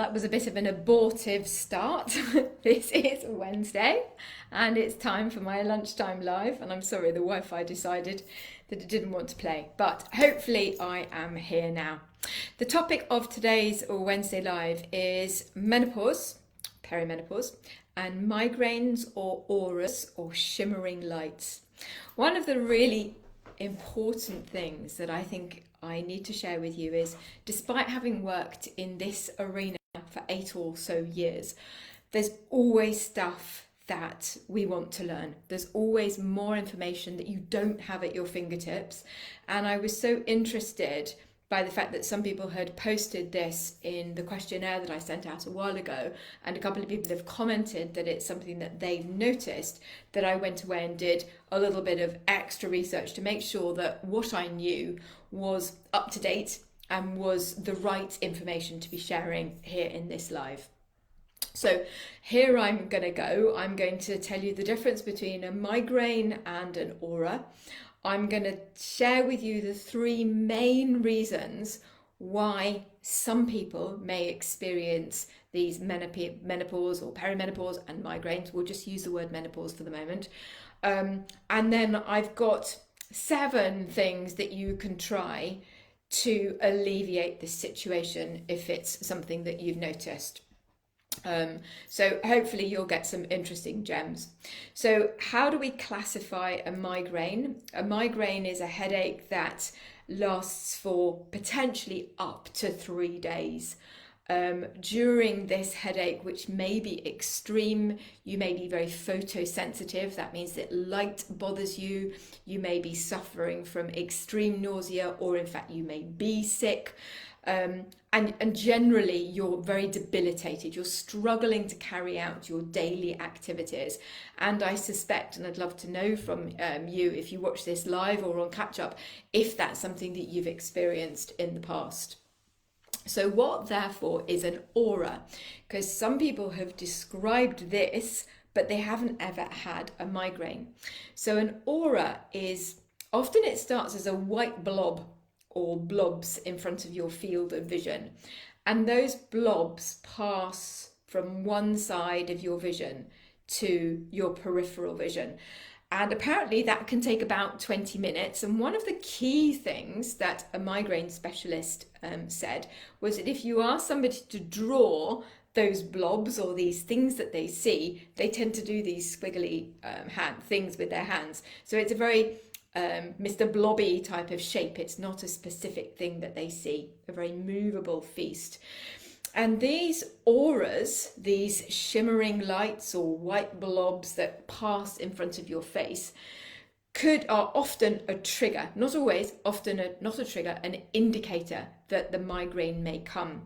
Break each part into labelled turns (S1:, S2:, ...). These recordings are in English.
S1: That was a bit of an abortive start. This is Wednesday and it's time for my lunchtime live. And I'm sorry, the Wi Fi decided that it didn't want to play, but hopefully I am here now. The topic of today's Wednesday live is menopause, perimenopause, and migraines or auras or shimmering lights. One of the really important things that I think I need to share with you is, despite having worked in this arena for 8 or so years, there's always stuff that we want to learn. There's always more information that you don't have at your fingertips. And I was so interested by the fact that some people had posted this in the questionnaire that I sent out a while ago, and a couple of people have commented that it's something that they've noticed, that I went away and did a little bit of extra research to make sure that what I knew was up to date and was the right information to be sharing here in this live. So here I'm going to go. I'm going to tell you the difference between a migraine and an aura. I'm going to share with you the 3 main reasons why some people may experience these menopause or perimenopause and migraines. We'll just use the word menopause for the moment. And then I've got 7 things that you can try to alleviate this situation if it's something that you've noticed. So hopefully you'll get some interesting gems. So how do we classify a migraine? A migraine is a headache that lasts for potentially up to 3 days. During this headache, which may be extreme, you may be very photosensitive. That means that light bothers you. You may be suffering from extreme nausea, or in fact you may be sick. And generally you're very debilitated. You're struggling to carry out your daily activities. And I suspect, and I'd love to know from you, if you watch this live or on catch up, if that's something that you've experienced in the past. So what therefore is an aura? Because some people have described this, but they haven't ever had a migraine. So an aura is, often it starts as a white blob or blobs in front of your field of vision. And those blobs pass from one side of your vision to your peripheral vision. And apparently that can take about 20 minutes. And one of the key things that a migraine specialist said was that if you ask somebody to draw those blobs or these things that they see, they tend to do these squiggly things with their hands. So it's a very Mr. Blobby type of shape. It's not a specific thing that they see, a very movable feast. And these auras, these shimmering lights or white blobs that pass in front of your face, are often a trigger, not always, often not a trigger, an indicator that the migraine may come.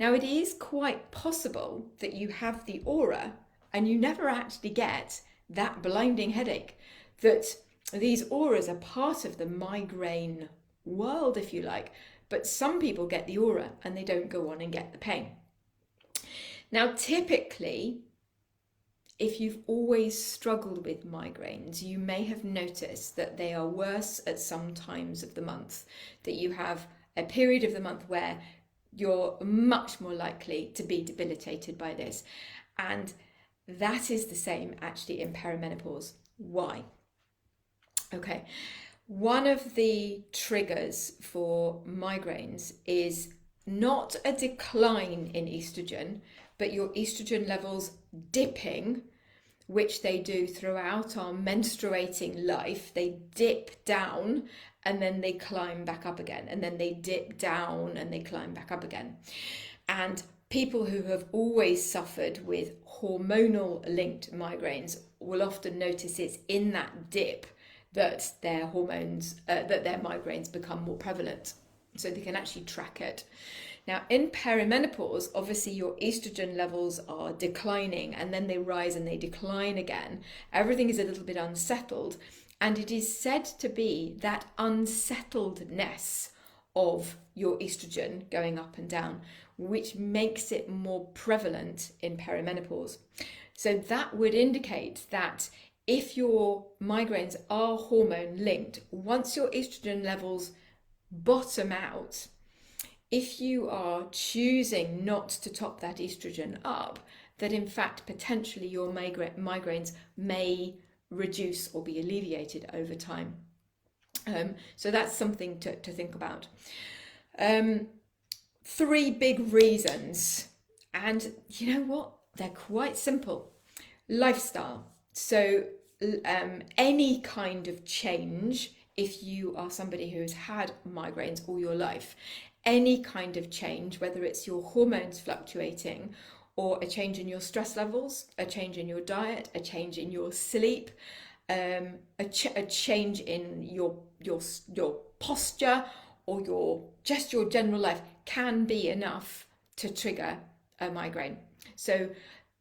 S1: Now, it is quite possible that you have the aura and you never actually get that blinding headache, that these auras are part of the migraine world, if you like, but some people get the aura and they don't go on and get the pain. Now, typically, if you've always struggled with migraines, you may have noticed that they are worse at some times of the month, that you have a period of the month where you're much more likely to be debilitated by this. And that is the same actually in perimenopause. Why? Okay, one of the triggers for migraines is not a decline in estrogen, but your estrogen levels dipping, which they do throughout our menstruating life. They dip down and then they climb back up again, and then they dip down and they climb back up again. And people who have always suffered with hormonal linked migraines will often notice it's in that dip that their hormones, that their migraines become more prevalent, so they can actually track it. Now, in perimenopause, obviously your estrogen levels are declining and then they rise and they decline again. Everything is a little bit unsettled, and it is said to be that unsettledness of your estrogen going up and down which makes it more prevalent in perimenopause. So that would indicate that if your migraines are hormone linked, once your estrogen levels bottom out, if you are choosing not to top that estrogen up, that in fact potentially your migraines may reduce or be alleviated over time. So that's something to think about. Three big reasons, and you know what? They're quite simple. Lifestyle. So any kind of change, if you are somebody who has had migraines all your life, any kind of change, whether it's your hormones fluctuating or a change in your stress levels, a change in your diet, a change in your sleep, a change in your posture or your general life can be enough to trigger a migraine. So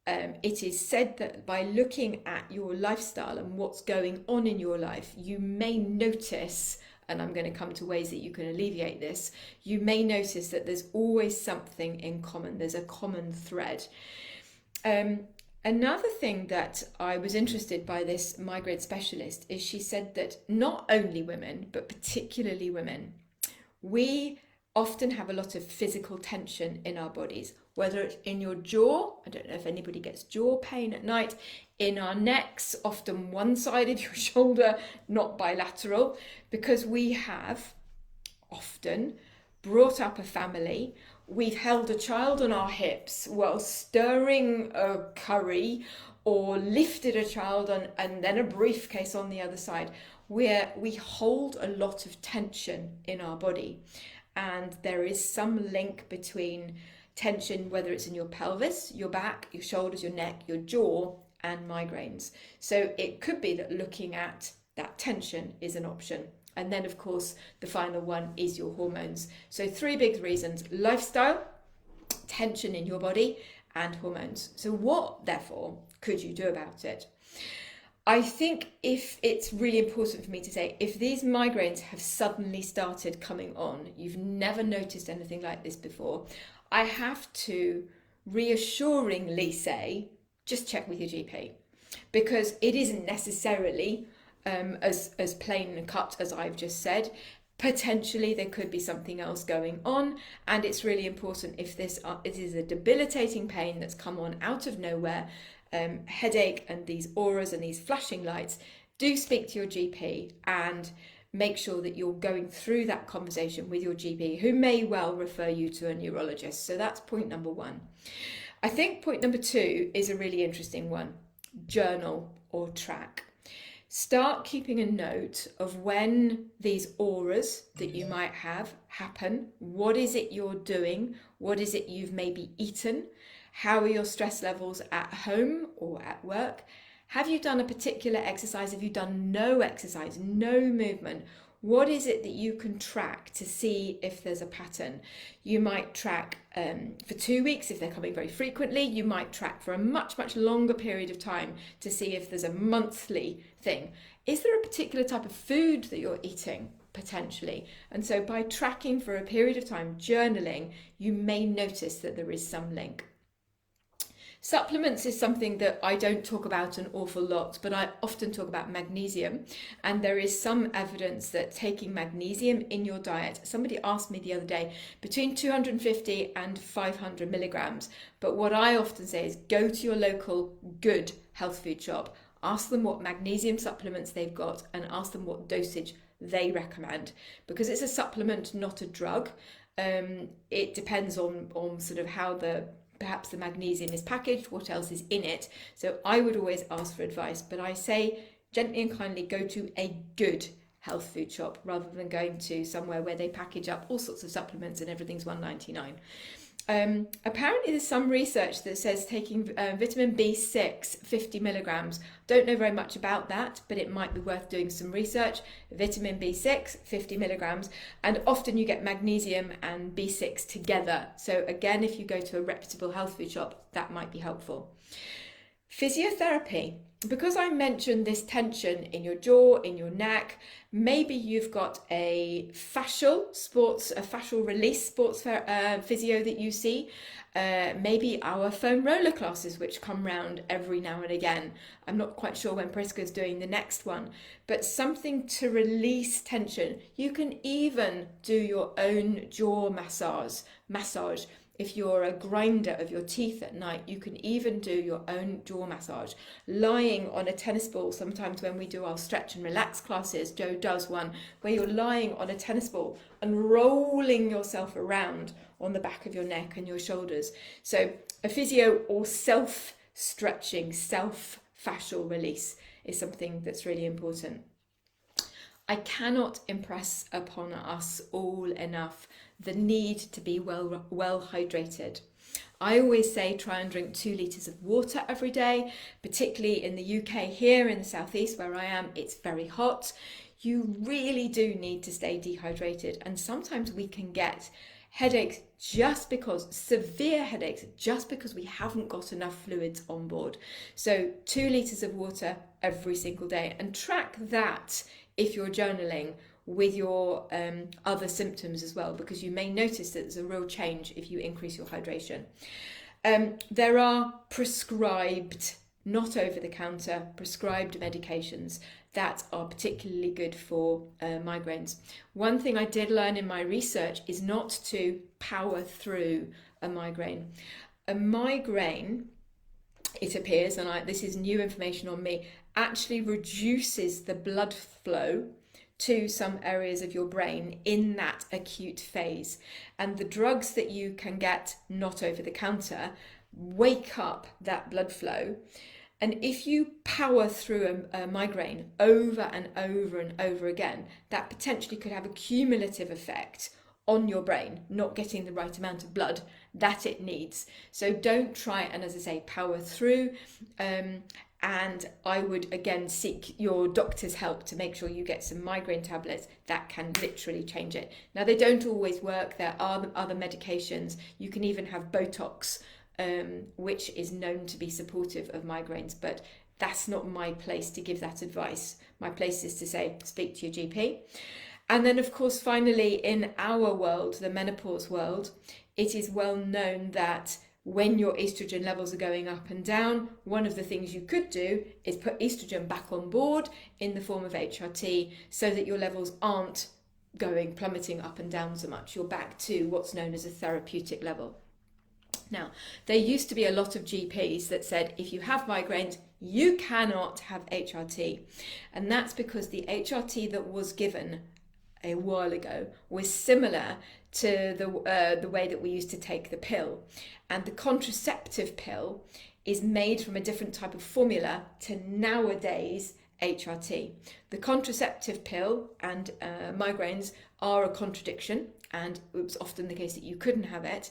S1: it is said that by looking at your lifestyle and what's going on in your life, you may notice, and I'm going to come to ways that you can alleviate this, you may notice that there's always something in common. There's a common thread. Another thing that I was interested by this migraine specialist is she said that not only women, but particularly women, we often have a lot of physical tension in our bodies, whether it's in your jaw, I don't know if anybody gets jaw pain at night, in our necks, often one side of your shoulder, not bilateral, because we have often brought up a family, we've held a child on our hips while stirring a curry or lifted a child on, and then a briefcase on the other side, where we hold a lot of tension in our body. And there is some link between tension, whether it's in your pelvis, your back, your shoulders, your neck, your jaw, and migraines. So it could be that looking at that tension is an option. And then, of course, the final one is your hormones. So 3 big reasons: lifestyle, tension in your body, and hormones. So what, therefore, could you do about it? I think if it's really important for me to say, if these migraines have suddenly started coming on, you've never noticed anything like this before, I have to reassuringly say, just check with your GP, because it isn't necessarily as plain and cut as I've just said. Potentially there could be something else going on, and it's really important if it is a debilitating pain that's come on out of nowhere, headache and these auras and these flashing lights, do speak to your GP and make sure that you're going through that conversation with your GP, who may well refer you to a neurologist. So that's point number 1. I think point number 2 is a really interesting one: journal or track. Start keeping a note of when these auras that you might have happen. What is it you're doing? What is it you've maybe eaten? How are your stress levels at home or at work? Have you done a particular exercise? Have you done no exercise, no movement? What is it that you can track to see if there's a pattern? You might track for 2 weeks if they're coming very frequently. You might track for a much, much longer period of time to see if there's a monthly thing. Is there a particular type of food that you're eating? Potentially. And so by tracking for a period of time, journaling, you may notice that there is some link. Supplements is something that I don't talk about an awful lot, but I often talk about magnesium. And there is some evidence that taking magnesium in your diet, somebody asked me the other day, between 250 and 500 milligrams. But what I often say is go to your local good health food shop, ask them what magnesium supplements they've got, and ask them what dosage they recommend, because it's a supplement, not a drug. It depends on sort of how perhaps the magnesium is packaged, what else is in it. So I would always ask for advice, but I say gently and kindly go to a good health food shop rather than going to somewhere where they package up all sorts of supplements and everything's $1.99. Apparently there's some research that says taking vitamin B6 50 milligrams, don't know very much about that, but it might be worth doing some research. Vitamin B6 50 milligrams, and often you get magnesium and B6 together. So again, if you go to a reputable health food shop, that might be helpful. Physiotherapy. Because I mentioned this tension in your jaw, in your neck, maybe you've got a fascial release sports physio that you see. maybe our foam roller classes, which come round every now and again. I'm not quite sure when Prisca's doing the next one, but something to release tension. You can even do your own jaw massage. If you're a grinder of your teeth at night, you can even do your own jaw massage. Lying on a tennis ball, sometimes when we do our stretch and relax classes, Joe does one where you're lying on a tennis ball and rolling yourself around on the back of your neck and your shoulders. So a physio or self-stretching, self-fascial release is something that's really important. I cannot impress upon us all enough the need to be well hydrated. I always say try and drink 2 litres of water every day, particularly in the UK. Here in the southeast where I am, it's very hot. You really do need to stay dehydrated, and sometimes we can get headaches severe headaches just because we haven't got enough fluids on board. So 2 litres of water every single day, and track that if you're journaling with your other symptoms as well, because you may notice that there's a real change if you increase your hydration. There are prescribed, not over-the-counter, prescribed medications that are particularly good for migraines. One thing I did learn in my research is not to power through a migraine. A migraine, it appears, and this is new information on me, actually reduces the blood flow to some areas of your brain in that acute phase. And the drugs that you can get not over the counter wake up that blood flow. And if you power through a migraine over and over and over again, that potentially could have a cumulative effect on your brain, not getting the right amount of blood that it needs. So don't try and, as I say, power through. And I would again seek your doctor's help to make sure you get some migraine tablets that can literally change it. Now, they don't always work. There are other medications. You can even have Botox, which is known to be supportive of migraines, but that's not my place to give that advice. My place is to say, speak to your GP. And then, of course, finally, in our world, the menopause world, it is well known that when your estrogen levels are going up and down, one of the things you could do is put estrogen back on board in the form of HRT so that your levels aren't plummeting up and down so much. You're back to what's known as a therapeutic level. Now, there used to be a lot of GPs that said if you have migraines, you cannot have HRT. And that's because the HRT that was given a while ago was similar to the way that we used to take the pill. And the contraceptive pill is made from a different type of formula to nowadays HRT. The contraceptive pill and migraines are a contradiction, and it was often the case that you couldn't have it.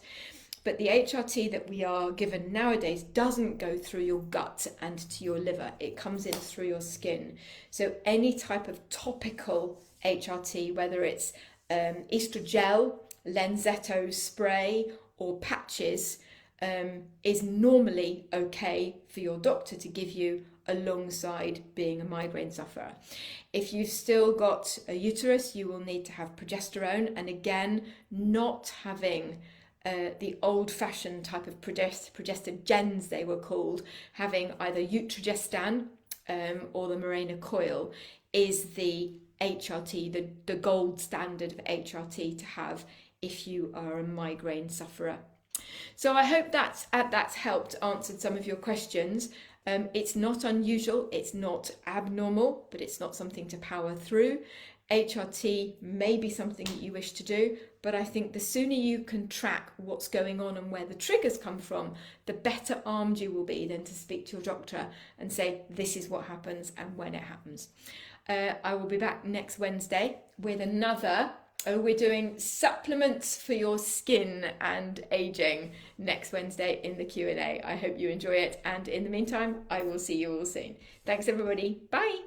S1: But the HRT that we are given nowadays doesn't go through your gut and to your liver. It comes in through your skin. So any type of topical HRT, whether it's estrogel, Lenzetto spray or patches, is normally okay for your doctor to give you alongside being a migraine sufferer. If you've still got a uterus, you will need to have progesterone, and again, not having the old-fashioned type of progestogens, they were called, having either Utrogestan or the Mirena coil is the HRT, the gold standard of HRT to have if you are a migraine sufferer. So I hope that's helped answer some of your questions. It's not unusual, it's not abnormal, but it's not something to power through. HRT may be something that you wish to do, but I think the sooner you can track what's going on and where the triggers come from, the better armed you will be then to speak to your doctor and say, this is what happens and when it happens. I will be back next Wednesday with another, we're doing supplements for your skin and aging next Wednesday in the Q&A. I hope you enjoy it, and in the meantime, I will see you all soon. Thanks everybody, bye.